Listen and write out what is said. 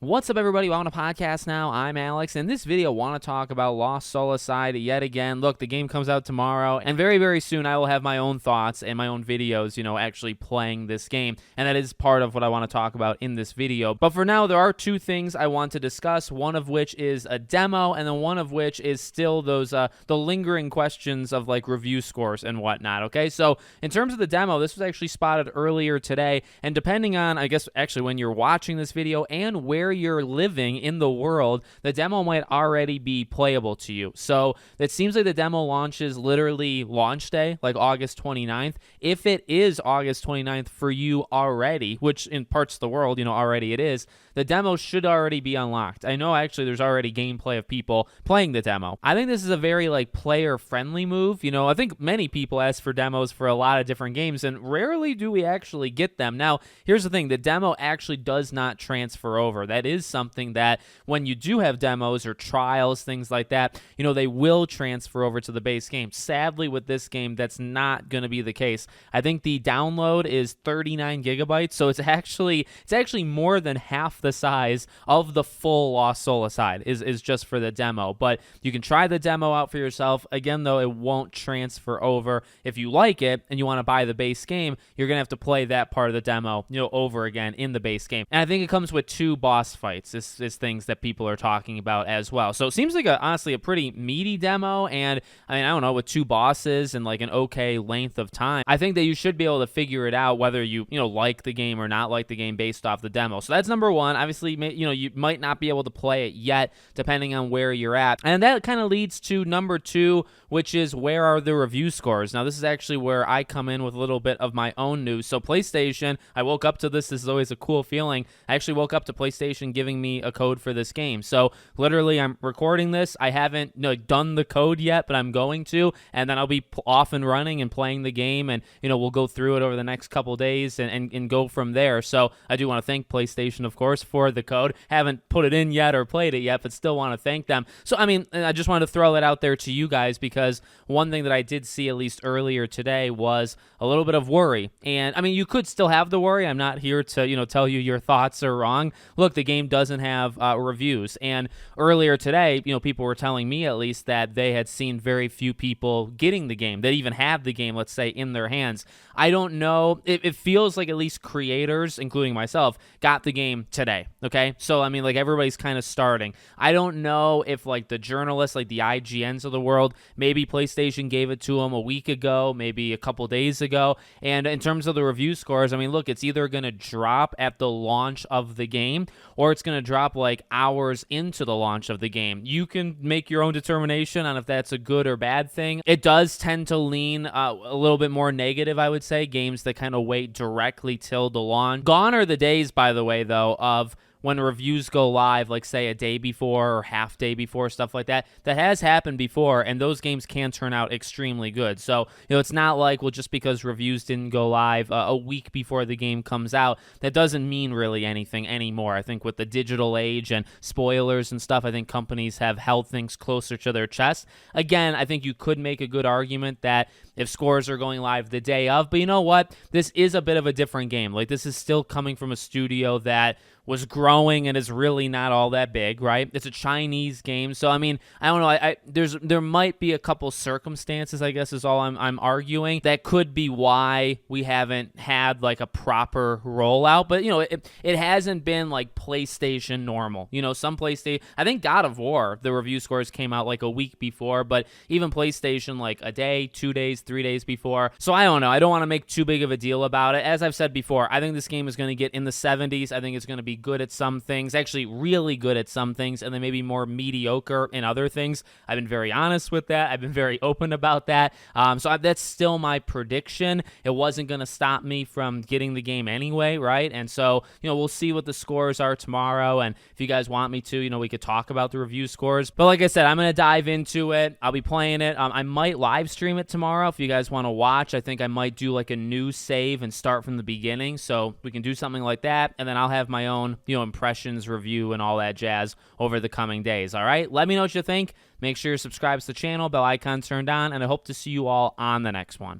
What's up, everybody? Welcome to Podcast Now. I'm Alex. In this video, I want to talk about Lost Soulside yet again. Look, the game comes out tomorrow, and very, very soon I will have my own thoughts and my own videos, actually playing this game, and that is part of what I want to talk about in this video. But for now, there are two things I want to discuss, one of which is a demo, and then one of which is still those the lingering questions of like review scores and whatnot, okay? So in terms of the demo, this was actually spotted earlier today, and depending on, I guess, actually when you're watching this video and where you're living in the world, the demo might already be playable to you. So it seems like the demo launches literally launch day, like August 29th. If it is August 29th for you already, which in parts of the world, already it is, the demo should already be unlocked. I know actually there's already gameplay of people playing the demo. I think this is a very player-friendly move. I think many people ask for demos for a lot of different games, and rarely do we actually get them. Now, here's the thing. The demo actually does not transfer over. That is something that when you do have demos or trials, things like that, they will transfer over to the base game. Sadly, with this game, that's not going to be the case. I think the download is 39 gigabytes, so it's actually more than half the size of the full Lost Soulside is just for the demo. But you can try the demo out for yourself. Again, though, it won't transfer over. If you like it and you want to buy the base game, you're going to have to play that part of the demo, over again in the base game. And I think it comes with 2 boss fights is things that people are talking about as well. So it seems like honestly a pretty meaty demo, and I don't know, with 2 bosses and like an okay length of time, I think that you should be able to figure it out whether you like the game or not like the game based off the demo. So that's number one. Obviously, you might not be able to play it yet depending on where you're at. And that kind of leads to number 2, which is where are the review scores? Now, this is actually where I come in with a little bit of my own news. So PlayStation, I woke up to this. This is always a cool feeling. I actually woke up to PlayStation giving me a code for this game. So literally, I'm recording this. I haven't done the code yet, but I'm going to, and then I'll be off and running and playing the game, and we'll go through it over the next couple days and go from there. So I do want to thank PlayStation, of course, for the code. Haven't put it in yet or played it yet, but still want to thank them. So I just wanted to throw that out there to you guys, because one thing that I did see at least earlier today was a little bit of worry. And you could still have the worry. I'm not here to tell you your thoughts are wrong. Look, the game doesn't have reviews, and earlier today, people were telling me at least that they had seen very few people getting the game, that even have the game, let's say, in their hands. I don't know. It feels like at least creators, including myself, got the game today. Okay, so everybody's kind of starting. I don't know if the journalists, like the IGNs of the world, maybe PlayStation gave it to them a week ago, maybe a couple days ago. And in terms of the review scores, look, it's either going to drop at the launch of the game, or it's going to drop hours into the launch of the game. You can make your own determination on if that's a good or bad thing. It does tend to lean a little bit more negative, I would say, games that kind of wait directly till the launch. Gone are the days, by the way, though, of when reviews go live, like say a day before or half day before, stuff like that. That has happened before, and those games can turn out extremely good. So, it's not like, well, just because reviews didn't go live a week before the game comes out, that doesn't mean really anything anymore. I think with the digital age and spoilers and stuff, I think companies have held things closer to their chest. Again, I think you could make a good argument that if scores are going live the day of, but you know what? This is a bit of a different game. This is still coming from a studio that was growing and is really not all that big, right? It's a Chinese game, so I don't know. There might be a couple circumstances, I guess, is all I'm arguing, that could be why we haven't had a proper rollout. But it hasn't been PlayStation normal. Some PlayStation, I think God of War, the review scores came out a week before, but even PlayStation a day, 2 days, 3 days before. So I don't know. I don't want to make too big of a deal about it. As I've said before, I think this game is going to get in the 70s. I think it's going to be good at some things, actually really good at some things, and then maybe more mediocre in other things. I've been very honest with that. I've been very open about that. That's still my prediction. It wasn't going to stop me from getting the game anyway, right? And so, we'll see what the scores are tomorrow, and if you guys want me to, we could talk about the review scores. But like I said, I'm going to dive into it. I'll be playing it. I might live stream it tomorrow if you guys want to watch. I think I might do a new save and start from the beginning, so we can do something like that, and then I'll have my own impressions, review, and all that jazz over the coming days. All right, let me know what you think. Make sure you subscribe to the channel, bell icon turned on, and I hope to see you all on the next one.